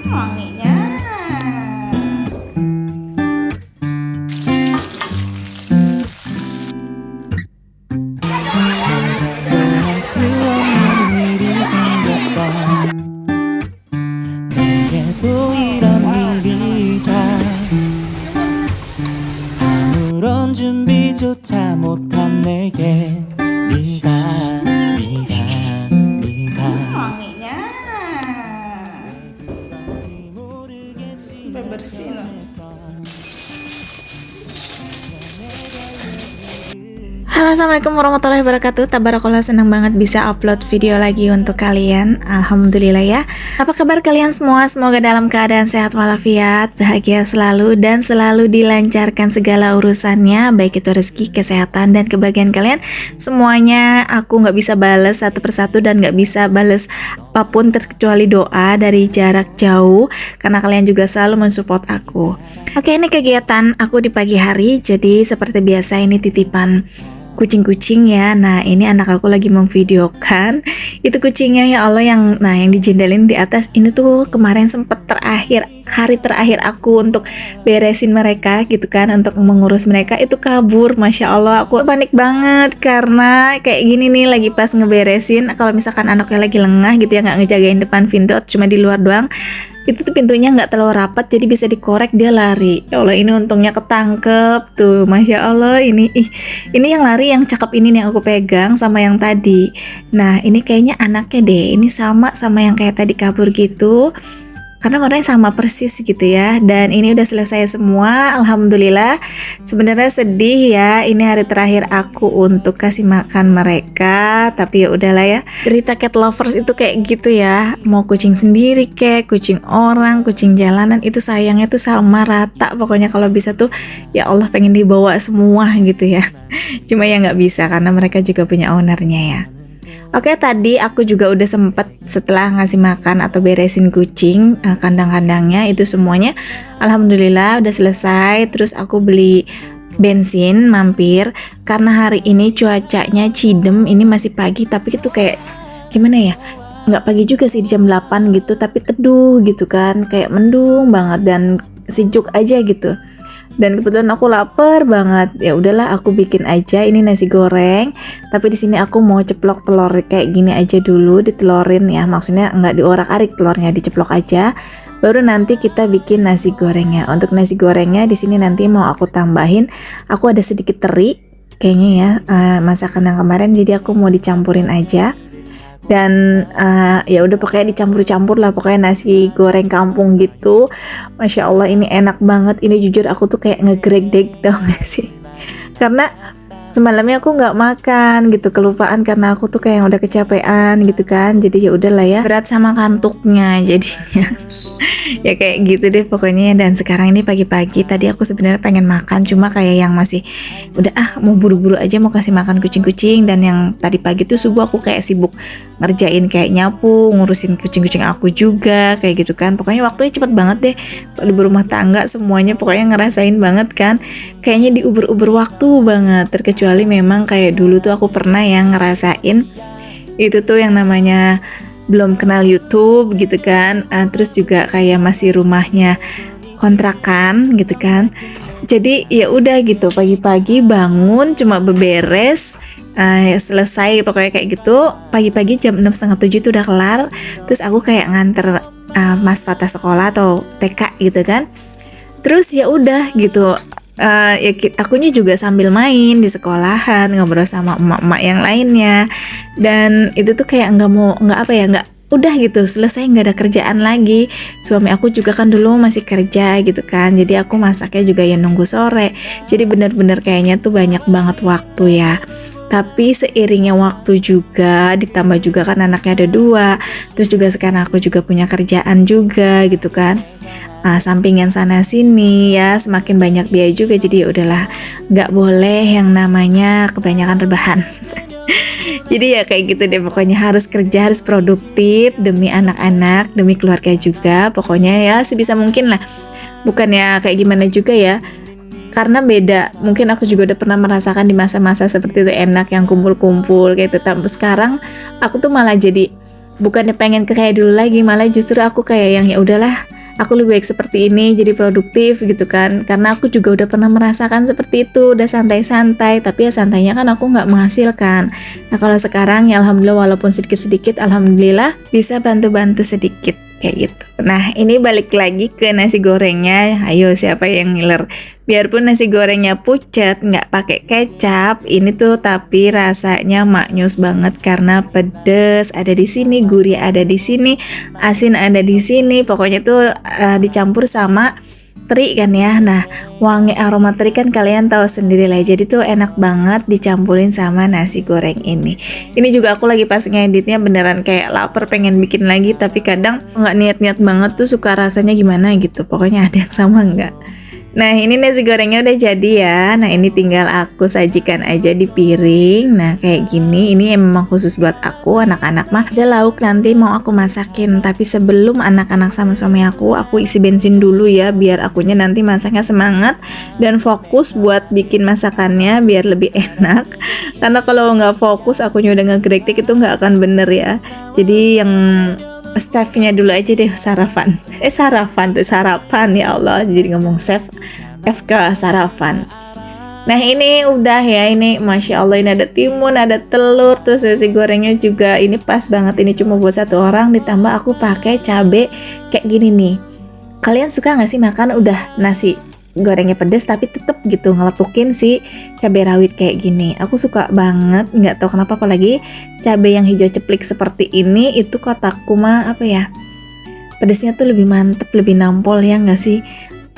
Wanginya. 상상도 할 수 없는 일이 생겼어. 내게도 이런 일이 다 아무런 준비조차 못한 내게 네가 Wanginya. Sampai bersih loh. Halo, assalamualaikum warahmatullahi wabarakatuh. Tabarakallah, senang banget bisa upload video lagi untuk kalian. Alhamdulillah ya. Apa kabar kalian semua? Semoga dalam keadaan sehat walafiat, bahagia selalu, dan selalu dilancarkan segala urusannya, baik itu rezeki, kesehatan, dan kebahagiaan kalian. Semuanya aku nggak bisa bales satu persatu dan nggak bisa bales apapun terkecuali doa dari jarak jauh, karena kalian juga selalu mensupport aku. Oke, ini kegiatan aku di pagi hari. Jadi seperti biasa ini titipan kucing-kucing ya. Nah, ini anak aku lagi memvideokan. Itu kucingnya, ya Allah, yang dijendelin di atas. Ini tuh kemarin sempet hari terakhir aku untuk beresin mereka gitu kan, untuk mengurus mereka, itu kabur. Masya Allah, aku panik banget karena kayak gini nih, lagi pas ngeberesin. Kalau misalkan anaknya lagi lengah gitu ya, nggak ngejagain depan pintu, cuma di luar doang, itu tuh pintunya nggak terlalu rapat, jadi bisa dikorek, dia lari. Ya Allah, ini untungnya ketangkep tuh, Masya Allah. Ini yang lari yang cakep ini nih, yang aku pegang sama yang tadi. Nah, ini kayaknya anaknya deh, ini sama yang kayak tadi kabur gitu, karena warnanya sama persis gitu ya. Dan ini udah selesai semua, alhamdulillah. Sebenarnya sedih ya, ini hari terakhir aku untuk kasih makan mereka, tapi ya udahlah ya. Cerita cat lovers itu kayak gitu ya, mau kucing sendiri kek, kucing orang, kucing jalanan, itu sayangnya tuh sama rata. Pokoknya kalau bisa tuh, ya Allah, pengen dibawa semua gitu ya. Cuma ya nggak bisa karena mereka juga punya ownernya ya. Oke, tadi aku juga udah sempet setelah ngasih makan atau beresin kucing, kandang-kandangnya itu semuanya alhamdulillah udah selesai. Terus aku beli bensin, mampir, karena hari ini cuacanya cidem. Ini masih pagi tapi itu kayak gimana ya, nggak pagi juga sih, jam 8 gitu, tapi teduh gitu kan, kayak mendung banget dan sejuk aja gitu. Dan kebetulan aku lapar banget. Ya udahlah, aku bikin aja ini nasi goreng. Tapi di sini aku mau ceplok telur kayak gini aja dulu, ditelorin ya. Maksudnya nggak diorak-arik telurnya, diceplok aja. Baru nanti kita bikin nasi gorengnya. Untuk nasi gorengnya di sini nanti mau aku tambahin, aku ada sedikit teri kayaknya ya, masakan yang kemarin, jadi aku mau dicampurin aja. Dan ya udah pokoknya dicampur-campur lah, pokoknya nasi goreng kampung gitu. Masya Allah, ini enak banget. Ini jujur aku tuh kayak ngegreg-deg, tau gak sih? Karena semalamnya aku nggak makan gitu, kelupaan karena aku tuh kayak udah kecapean gitu kan. Jadi ya udahlah ya, berat sama kantuknya jadinya. Ya kayak gitu deh pokoknya. Dan sekarang ini pagi-pagi, tadi aku sebenarnya pengen makan, cuma kayak yang masih udah mau buru-buru aja mau kasih makan kucing-kucing. Dan yang tadi pagi tuh subuh aku kayak sibuk ngerjain kayak nyapu, ngurusin kucing-kucing aku juga kayak gitu kan. Pokoknya waktunya cepet banget deh kalau berumah tangga, semuanya pokoknya ngerasain banget kan, kayaknya diuber-uber waktu banget. Terkecuali memang kayak dulu tuh aku pernah yang ngerasain itu tuh yang namanya belum kenal YouTube gitu kan, terus juga kayak masih rumahnya kontrakan gitu kan. Jadi ya udah gitu, pagi-pagi bangun cuma beberes, selesai pokoknya kayak gitu. Pagi-pagi jam 6:30 itu udah kelar. Terus aku kayak nganter Mas Fata sekolah atau TK gitu kan. Terus ya udah gitu, ya akunya juga sambil main di sekolahan, ngobrol sama emak-emak yang lainnya. Dan itu tuh kayak nggak udah gitu selesai, nggak ada kerjaan lagi. Suami aku juga kan dulu masih kerja gitu kan, jadi aku masaknya juga ya nunggu sore. Jadi bener-bener kayaknya tuh banyak banget waktu ya. Tapi seiringnya waktu juga, ditambah juga kan anaknya ada 2, terus juga sekarang aku juga punya kerjaan juga gitu kan, sampingan sana sini ya, semakin banyak biaya juga. Jadi ya udahlah, nggak boleh yang namanya kebanyakan rebahan. Jadi ya kayak gitu deh, pokoknya harus kerja, harus produktif demi anak-anak, demi keluarga juga. Pokoknya ya sebisa mungkin lah, bukannya kayak gimana juga ya, karena beda. Mungkin aku juga udah pernah merasakan di masa-masa seperti itu, enak yang kumpul-kumpul kayak itu. Tapi sekarang aku tuh malah jadi bukannya pengen kayak dulu lagi, malah justru aku kayak yang ya udahlah, aku lebih baik seperti ini, jadi produktif gitu kan. Karena aku juga udah pernah merasakan seperti itu, udah santai-santai, tapi ya santainya kan aku nggak menghasilkan. Nah kalau sekarang ya alhamdulillah, walaupun sedikit-sedikit, alhamdulillah bisa bantu-bantu sedikit kayak gitu. Nah ini balik lagi ke nasi gorengnya. Ayo siapa yang ngiler? Biarpun nasi gorengnya pucet, nggak pakai kecap, ini tuh tapi rasanya maknyus banget karena pedes ada di sini, gurih ada di sini, asin ada di sini. Pokoknya tuh dicampur sama teri kan ya. Nah wangi aroma teri kan kalian tahu sendiri lah, jadi tuh enak banget dicampurin sama nasi goreng ini. Ini juga aku lagi pas ngeditnya beneran kayak lapar pengen bikin lagi, tapi kadang nggak niat-niat banget tuh suka rasanya gimana gitu. Pokoknya ada yang sama nggak. Nah ini nasi gorengnya udah jadi ya. Nah ini tinggal aku sajikan aja di piring. Nah kayak gini, ini memang khusus buat aku. Anak-anak mah ada lauk nanti mau aku masakin, tapi sebelum anak-anak sama suami aku isi bensin dulu ya, biar akunya nanti masaknya semangat dan fokus buat bikin masakannya biar lebih enak. Karena kalau nggak fokus akunya udah ngegerik-gerik itu nggak akan bener ya. Jadi yang staffnya dulu aja deh sarapan. Sarapan ya Allah, jadi ngomong chef FK sarapan. Nah ini udah ya, ini Masya Allah, ini ada timun, ada telur, terus nasi gorengnya juga ini pas banget, ini cuma buat satu orang, ditambah aku pakai cabe kayak gini nih. Kalian suka nggak sih makan udah nasi gorengnya pedes tapi tetep gitu ngelepukin si cabai rawit kayak gini? Aku suka banget, nggak tahu kenapa, apalagi cabai yang hijau ceplik seperti ini, itu kotaku mah apa ya, pedesnya tuh lebih mantep, lebih nampol ya nggak sih?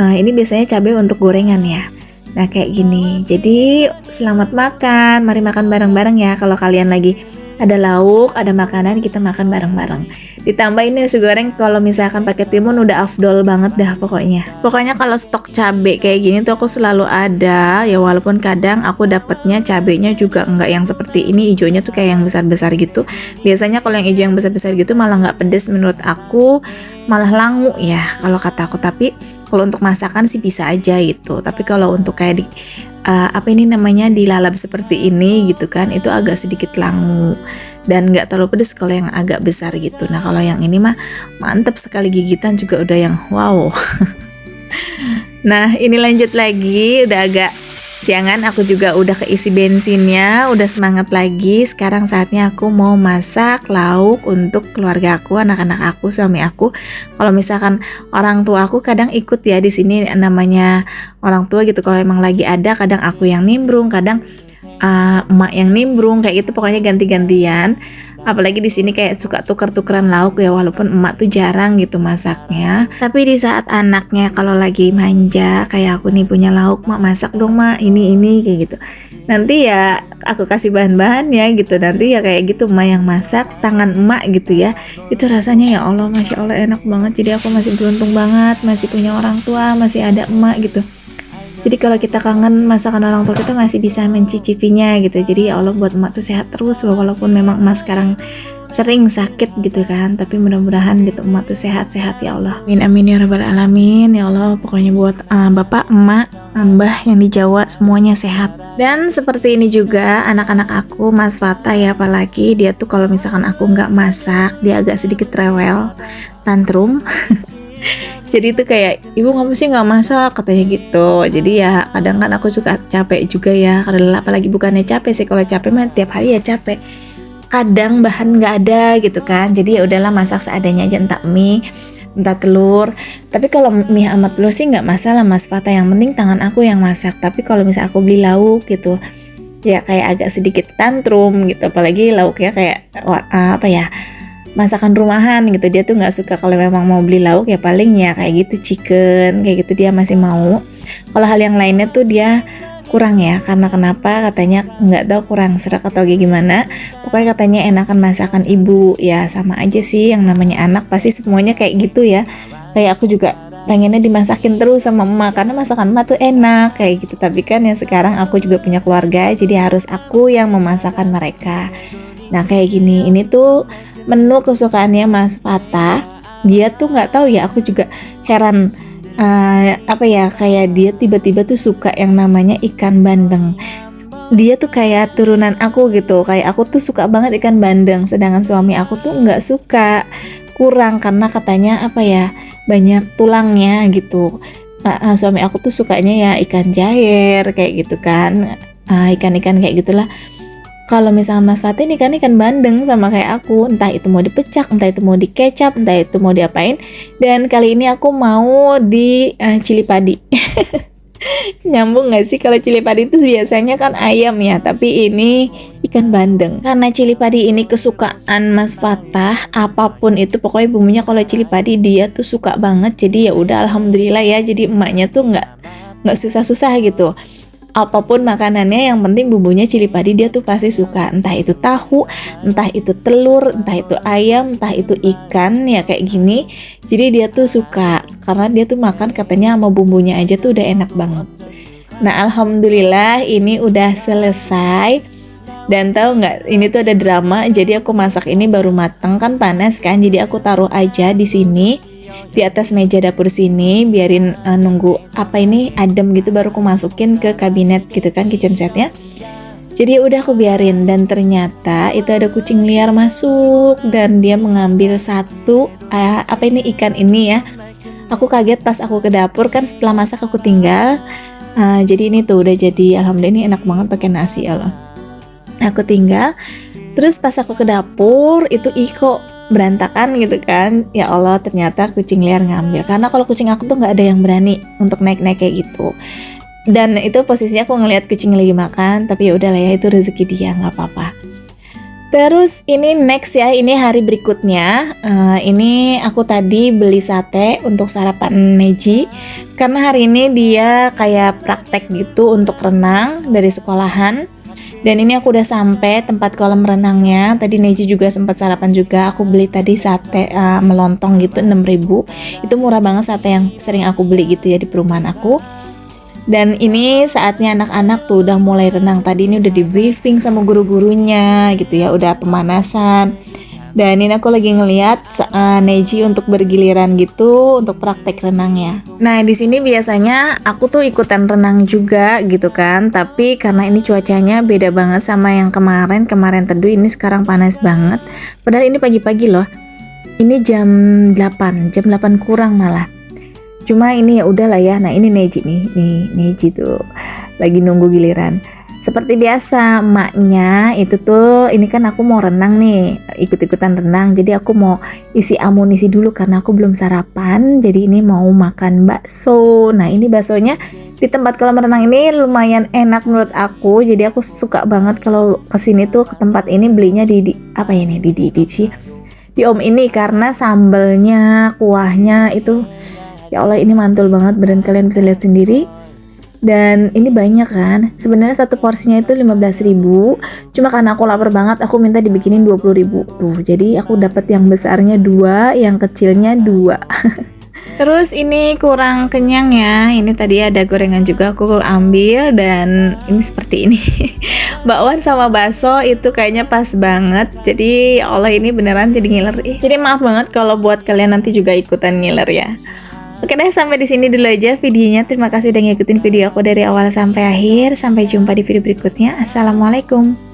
Ini biasanya cabai untuk gorengan ya. Nah kayak gini, jadi selamat makan, mari makan bareng-bareng ya. Kalau kalian lagi ada lauk, ada makanan, kita makan bareng-bareng. Ditambah ini nasi goreng kalau misalkan pakai timun udah afdol banget dah pokoknya. Pokoknya kalau stok cabai kayak gini tuh aku selalu ada ya, walaupun kadang aku dapetnya cabainya juga enggak yang seperti ini, hijaunya tuh kayak yang besar-besar gitu. Biasanya kalau yang hijau yang besar-besar gitu malah nggak pedes menurut aku, malah langu ya kalau kata aku. Tapi kalau untuk masakan sih bisa aja gitu. Tapi kalau untuk kayak di apa ini namanya dilalap seperti ini gitu kan, itu agak sedikit langu dan nggak terlalu pedes kalau yang agak besar gitu. Nah kalau yang ini mah mantep sekali, gigitan juga udah yang wow. Nah ini lanjut lagi, udah agak siangan, aku juga udah keisi bensinnya, udah semangat lagi. Sekarang saatnya aku mau masak lauk untuk keluarga aku, anak-anak aku, suami aku. Kalau misalkan orang tua aku kadang ikut ya di sini, namanya orang tua gitu. Kalau emang lagi ada, kadang aku yang nimbrung, kadang emak yang nimbrung kayak gitu. Pokoknya ganti-gantian. Apalagi di sini kayak suka tuker-tukeran lauk ya, walaupun emak tuh jarang gitu masaknya. Tapi di saat anaknya kalau lagi manja kayak aku nih punya lauk, mak masak dong mak ini kayak gitu. Nanti ya aku kasih bahan-bahannya gitu. Nanti ya kayak gitu emak yang masak, tangan emak gitu ya. Itu rasanya ya Allah, Masya Allah enak banget. Jadi aku masih beruntung banget, masih punya orang tua, masih ada emak gitu. Jadi kalau kita kangen masakan orang tua kita masih bisa mencicipinya gitu. Jadi ya Allah buat emak tuh sehat terus, walaupun memang emak sekarang sering sakit gitu kan, tapi mudah-mudahan gitu emak tuh sehat-sehat ya Allah. Amin amin ya rabbal alamin ya Allah. Pokoknya buat bapak, emak, mbah yang di Jawa semuanya sehat. Dan seperti ini juga anak-anak aku, Mas Fata ya, apalagi dia tuh kalau misalkan aku nggak masak dia agak sedikit rewel, tantrum. Jadi itu kayak, ibu ngapa sih nggak masak katanya gitu. Jadi ya kadang kan aku suka capek juga ya, karena apalagi bukannya capek sih, kalau capek mah tiap hari ya capek. Kadang bahan nggak ada gitu kan, jadi ya udahlah masak seadanya aja, entah mie, entah telur. Tapi kalau mie sama telur sih nggak masalah Mas Fata, yang penting tangan aku yang masak. Tapi kalau misalnya aku beli lauk gitu, ya kayak agak sedikit tantrum gitu, apalagi lauknya kayak apa ya, masakan rumahan gitu. Dia tuh nggak suka kalau memang mau beli lauk ya paling ya kayak gitu chicken kayak gitu dia masih mau. Kalau hal yang lainnya tuh dia kurang ya, karena kenapa katanya nggak tahu, kurang serak atau kayak gimana. Pokoknya katanya enakan masakan ibu. Ya sama aja sih, yang namanya anak pasti semuanya kayak gitu ya. Kayak aku juga pengennya dimasakin terus sama emak karena masakan emak tuh enak kayak gitu. Tapi kan yang sekarang aku juga punya keluarga, jadi harus aku yang memasakkan mereka. Nah kayak gini, ini tuh menu kesukaannya Mas Fata. Dia tuh nggak tahu ya, aku juga heran apa ya, kayak dia tiba-tiba tuh suka yang namanya ikan bandeng. Dia tuh kayak turunan aku gitu, kayak aku tuh suka banget ikan bandeng, sedangkan suami aku tuh nggak suka, kurang karena katanya apa ya, banyak tulangnya gitu. Suami aku tuh sukanya ya ikan jair kayak gitu kan, ikan-ikan kayak gitulah. Kalau misalnya Mas Fatin ikan bandeng sama kayak aku, entah itu mau dipecak, entah itu mau dikecap, entah itu mau diapain. Dan kali ini aku mau di cili padi. Nyambung gak sih? Kalau cili padi itu biasanya kan ayam ya, tapi ini ikan bandeng. Karena cili padi ini kesukaan Mas Fatah, apapun itu pokoknya bumbunya kalau cili padi dia tuh suka banget. Jadi ya udah alhamdulillah ya. Jadi emaknya tuh nggak susah-susah gitu. Apapun makanannya yang penting bumbunya cili padi dia tuh pasti suka, entah itu tahu, entah itu telur, entah itu ayam, entah itu ikan ya kayak gini. Jadi dia tuh suka karena dia tuh makan katanya sama bumbunya aja tuh udah enak banget. Nah alhamdulillah ini udah selesai. Dan tahu nggak, ini tuh ada drama. Jadi aku masak ini baru matang kan panas kan, jadi aku taruh aja di sini di atas meja dapur sini, biarin nunggu apa ini adem gitu, baru aku masukin ke kabinet gitu kan, kitchen setnya. Jadi udah aku biarin, dan ternyata itu ada kucing liar masuk dan dia mengambil satu apa ini ikan ini ya. Aku kaget pas aku ke dapur kan, setelah masak aku tinggal. Jadi ini tuh udah jadi, alhamdulillah ini enak banget pakai nasi ya Allah. Aku tinggal, terus pas aku ke dapur itu kok berantakan gitu kan. Ya Allah, ternyata kucing liar ngambil. Karena kalau kucing aku tuh nggak ada yang berani untuk naik-naik kayak gitu. Dan itu posisinya aku ngelihat kucing lagi makan, tapi ya udahlah ya, itu rezeki dia, nggak apa-apa. Terus ini next ya, ini hari berikutnya. Ini aku tadi beli sate untuk sarapan Neji, karena hari ini dia kayak praktek gitu untuk renang dari sekolahan. Dan ini aku udah sampai tempat kolam renangnya. Tadi Neji juga sempat sarapan juga. Aku beli tadi sate melontong gitu 6.000. Itu murah banget sate yang sering aku beli gitu ya di perumahan aku. Dan ini saatnya anak-anak tuh udah mulai renang. Tadi ini udah di briefing sama guru-gurunya gitu ya, udah pemanasan. Dan ini aku lagi ngeliat Neji untuk bergiliran gitu untuk praktek renangnya. Nah di sini biasanya aku tuh ikutan renang juga gitu kan, tapi karena ini cuacanya beda banget sama yang kemarin teduh, ini sekarang panas banget. Padahal ini pagi-pagi loh. Ini jam 8 kurang malah. Cuma ini ya udahlah ya. Nah ini Neji nih Neji tuh lagi nunggu giliran. Seperti biasa emaknya itu tuh, ini kan aku mau renang nih, ikut-ikutan renang. Jadi aku mau isi amunisi dulu karena aku belum sarapan. Jadi ini mau makan bakso. Nah ini baksonya di tempat kolam renang ini lumayan enak menurut aku. Jadi aku suka banget kalau kesini tuh ke tempat ini belinya di apa ini di Om ini, karena sambelnya, kuahnya itu ya Allah ini mantul banget, beneran kalian bisa lihat sendiri. Dan ini banyak kan, sebenarnya satu porsinya itu 15.000, cuma karena aku lapar banget aku minta dibikinin 20.000 tuh. Jadi aku dapat yang besarnya 2, yang kecilnya 2. Terus ini kurang kenyang ya. Ini tadi ada gorengan juga aku ambil, dan ini seperti ini. Bakwan sama bakso itu kayaknya pas banget. Jadi ya Allah ini beneran jadi ngiler. Jadi maaf banget kalau buat kalian nanti juga ikutan ngiler ya. Oke deh, sampai di sini dulu aja videonya. Terima kasih udah ngikutin video aku dari awal sampai akhir. Sampai jumpa di video berikutnya. Assalamualaikum.